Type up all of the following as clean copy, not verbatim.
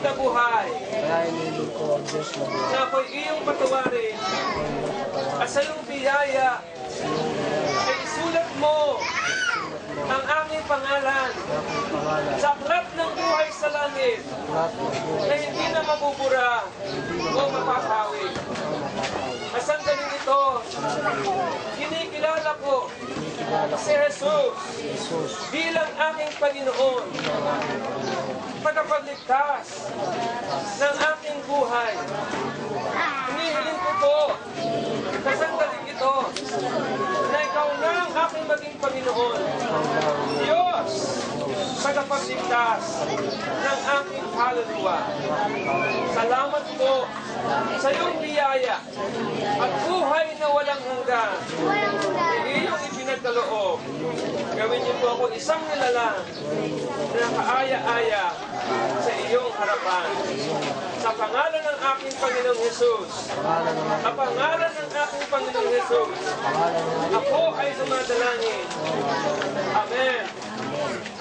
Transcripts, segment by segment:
na buhay. Kaya iniibig ko ang Diyos na buhay. Na ako'y iyong patawarin. At sa iyong biyaya, ay isulat mo ang aming pangalan sa aklat ng buhay sa langit na hindi na mabubura o mapapawi. At sandaling ito, kinikilala ko si Jesus bilang aking Panginoon, tagapagligtas ng aking buhay. Hinihiling ko po sa sandaling ito na ikaw na ang aking maging Panginoon. Diyos, tagapagligtas ng aking kaluluwa. Salamat po sa iyong biyaya at buhay na walang hanggan. Iyong ipinagkaloob. Gawin niyo po ako isang nilalang na kaaya-aya sa iyong harapan. Sa pangalan ng aking Panginoong Jesus. Sa pangalan ng aking Panginoong Jesus. Ako ay dumadalangin. Amen.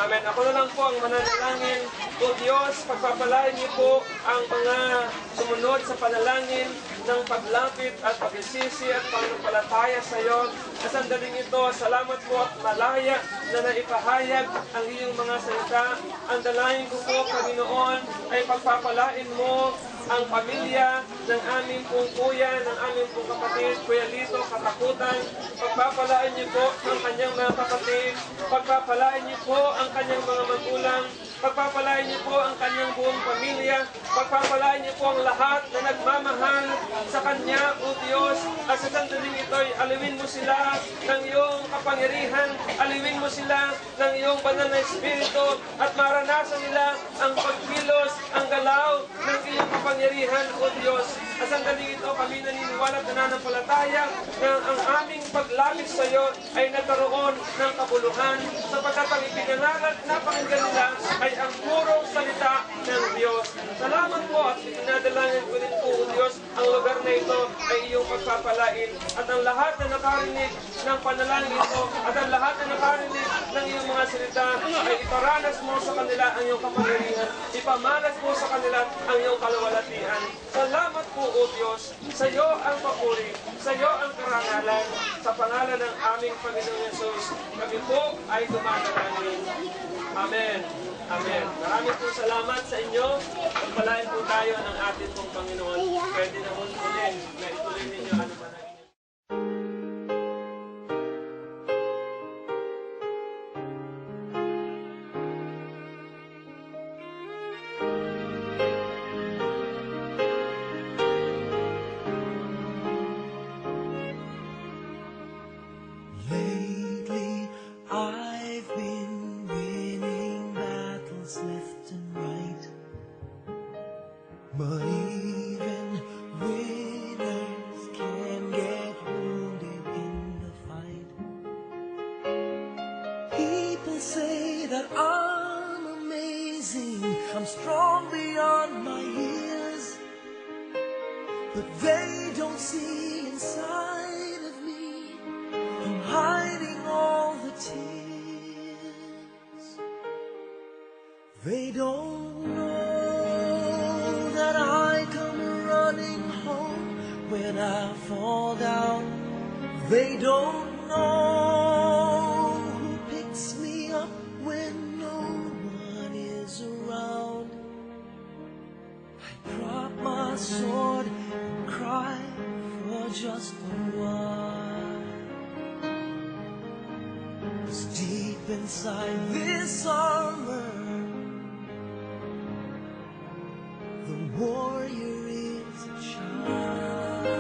Amen. Ako na lang po ang mananalangin. O Diyos, pagpapalain niyo po ang mga sumunod sa panalangin ng paglapit at pagsisisi at panampalataya sa iyo. Sa sandaling ito, salamat po at malaya na naipahayag ang iyong mga salita. Ang dalangin ko po, Panginoon, ay pagpapalain mo ang pamilya ng aming pong kuya, ng aming pong kapatid, Kuya Lito, Katakutan. Pagpapalain niyo po ang kanyang mga kapatid. Pagpapalain niyo po ang kanyang mga magulang. Pagpapalain niyo po ang kanyang buong pamilya. Pagpapalain niyo po ang lahat na nagmamahal sa kanya, O Diyos. At sa sandaling ito'y aliwin mo sila ng iyong kapangyarihan. Aliwin mo sila ng iyong banal na Espiritu at maranasan nila ang pagkilos, ang galaw ng iyong kapangyarihan, O Diyos. At sandaling ito, kami naniniwala at nananampalataya na ang aming paglapit sa iyo ay nagkaroon ng kabuluhan sapagkat ang ipinangalan na pakinggan nila ay ang purong salita ng Diyos. Salamat po at pinadalangin ko din po, O Diyos, ang lugar na ito ay iyong pagpapalain at ang lahat na nakarinig ng panalangin ito at ang lahat na nakarinig ng iyong mga salita ay iparanas mo sa kanila ang iyong kapangyarihan, ipamanas mo sa kanila ang iyong kalawalatian. Salamat po, O Diyos, sa iyo ang papuri, sa iyo ang karangalan, sa pangalan ng aming Panginoong Yesus, kami po ay dumadalangin. Amen. Amen. Maraming po salamat sa inyo. Pagpalain po tayo ng ating pong Panginoon. Pwede na muli na ituloy ninyo ano man ang Lately, I've been winning battles left and right. But even winners can get wounded in the fight. People say that I'm amazing, I'm strong beyond my years. But they don't see inside of me, I'm hiding all the tears. They don't know that I come running home when I fall down. They don't know who picks me up when no one is around. I drop my sword and cry for just a while. 'Cause deep inside this armor, the warrior is a child.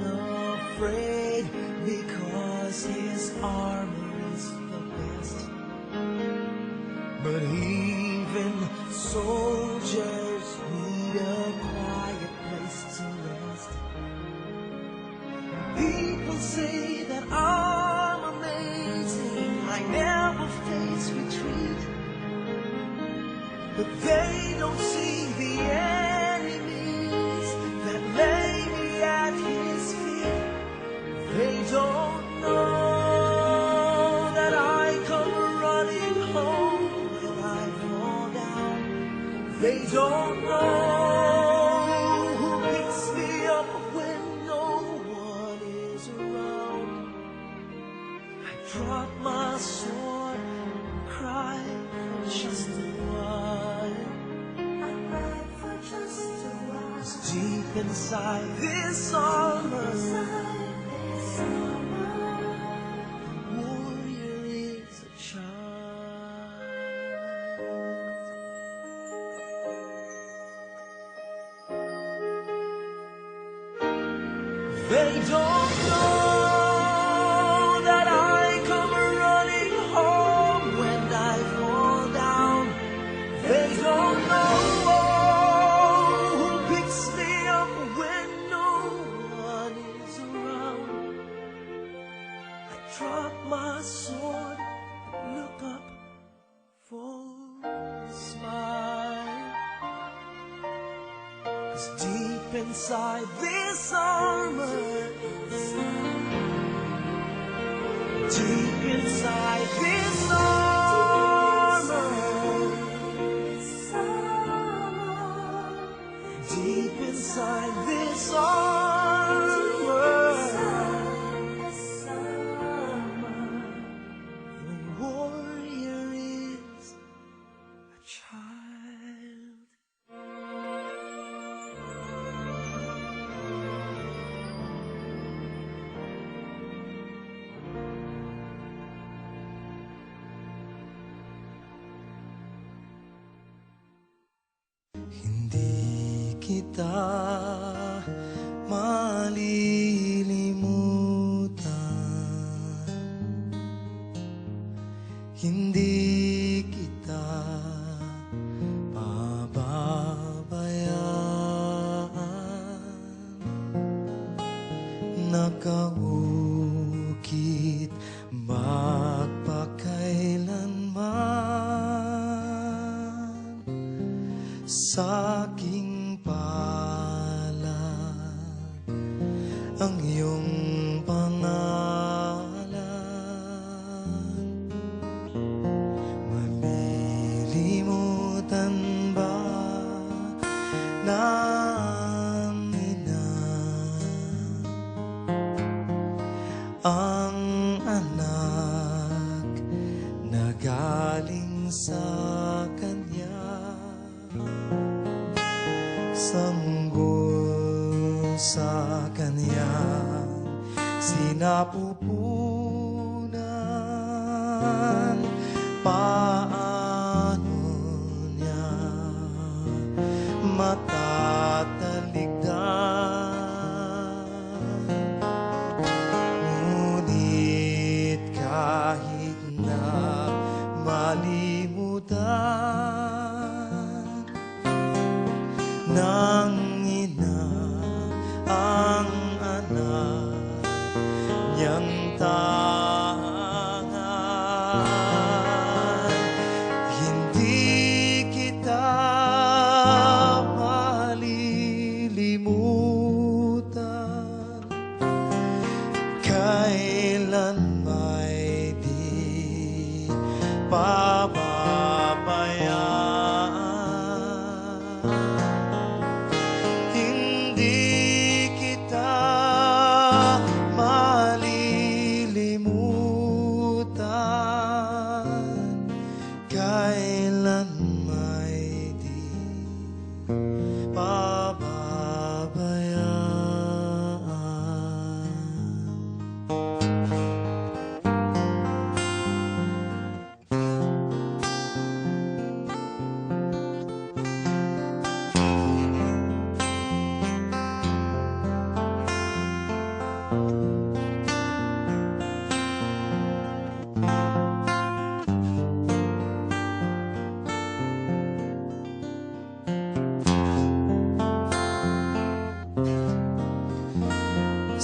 Unafraid because his armor is the best. But even soldiers need a quiet place to rest. People say that I'm amazing, I never face retreat. but they don't see the enemies that lay me at his feet. They don't know that I come running home when I fall down. They don't know who picks me up when no one is around. I drop my sword and cry for just a while. I cry for just a while. 'Cause deep inside this armor, warrior is a child. They don't know that I come running home when I fall down. They don't know who picks me up when no one is around. I drop my sword, look up for a smile. 'Cause deep inside this armor, deep inside this armor, deep inside this armor, the warrior is a child. Hindi kita malilimutan, hindi kita pababayaan. Nakaukit magpakailanman sa aking palad ang iyong pangalan. Malilimutan ba namin na ang anak na galing sa Kanya? Sanggol sa Kanyang sinapupunan, paano niya matataligdan? Ngunit kahit na malimutan ng ina ang anak niyang tangan, hindi kita malilimutan, kailan may di pababayaan. Hindi kita malilimutan, kailan may di pababayaan.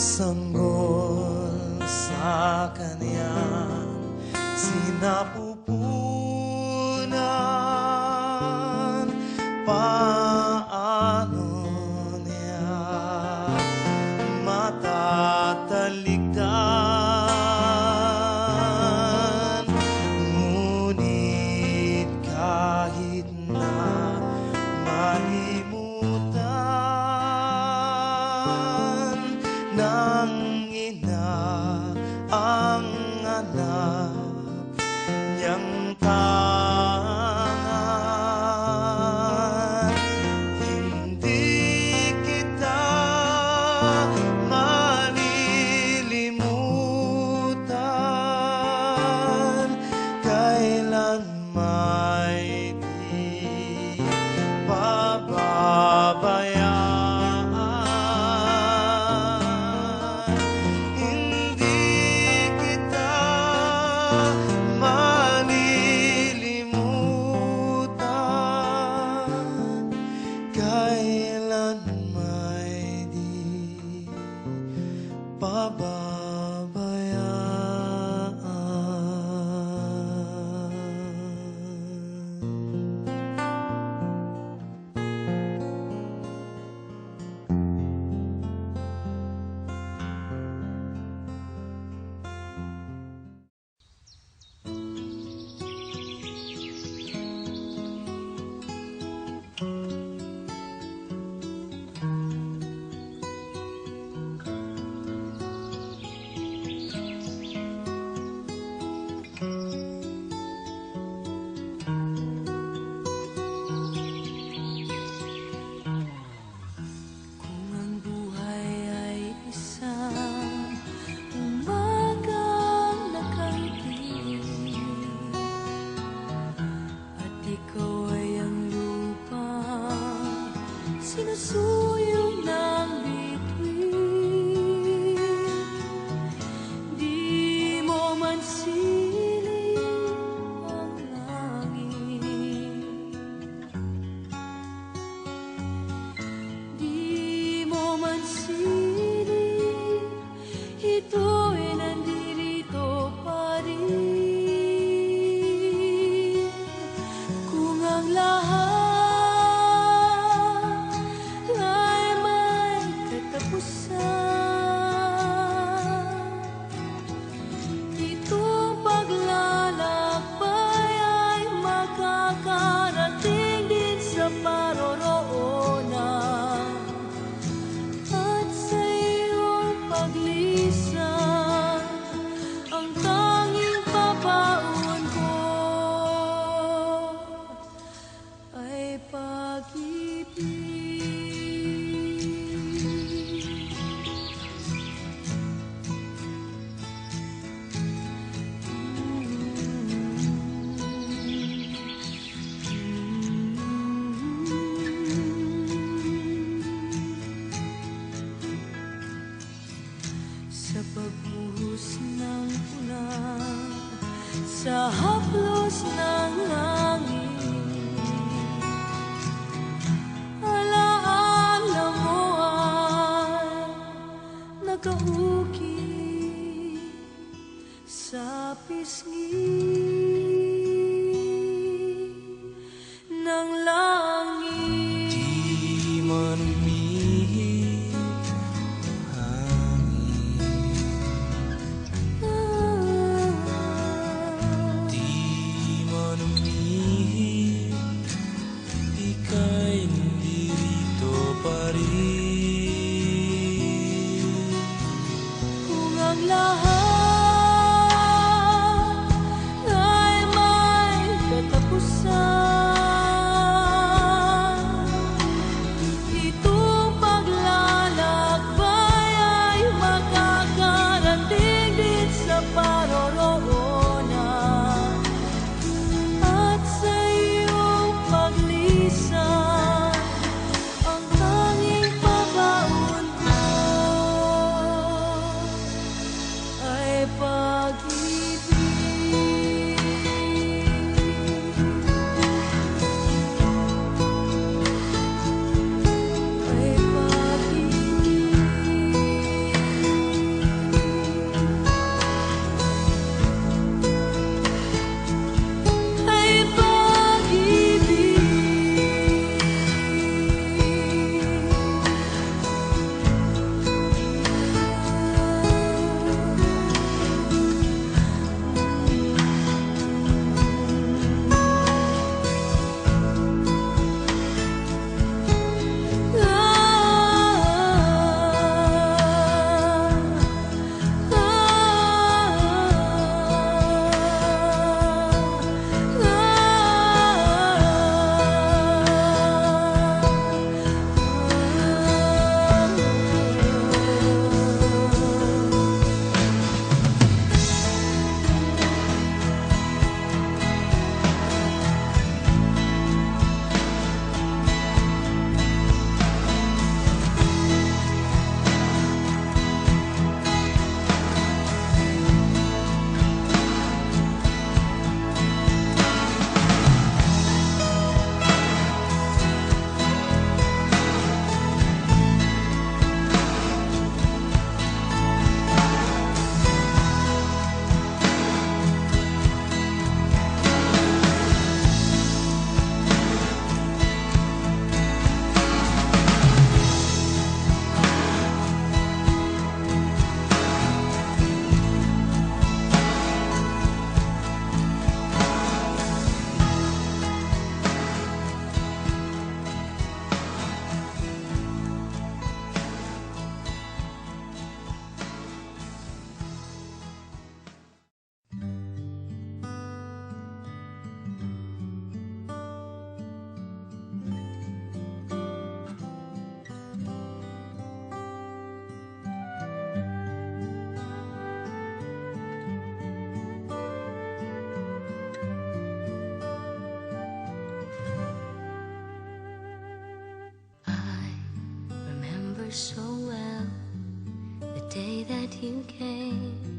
Sanggol sa Kanyang sinapupunan, ikaw ay ang lupa, sinusuyo ng bituin. Di mo man siling ang langit, di mo man siling, ito'y nandirito pa rin. Kung ang lahat ay may katapusan, itong paglalakbay ay makakarating din sa paroroonan. At sa iyong paglisan, ang tanging papaon ko ay pag-ibig. Sa pagbuhos ng ulan, sa haplos ng hangin, alaala mo ay nakaukit sa pisngi ng langit. Di man umihip ang hangin, di man umihip, ika'y nandirito pa rin. Kung ang lahat ay may katapusan, itong paglalakbay ay makakarating din sa paroroonan. At sa iyong paglisan, ang tanging pabaon ko ay pag-ibig. Ay pag-ibig. Ay pag-ibig. so well the day that you came.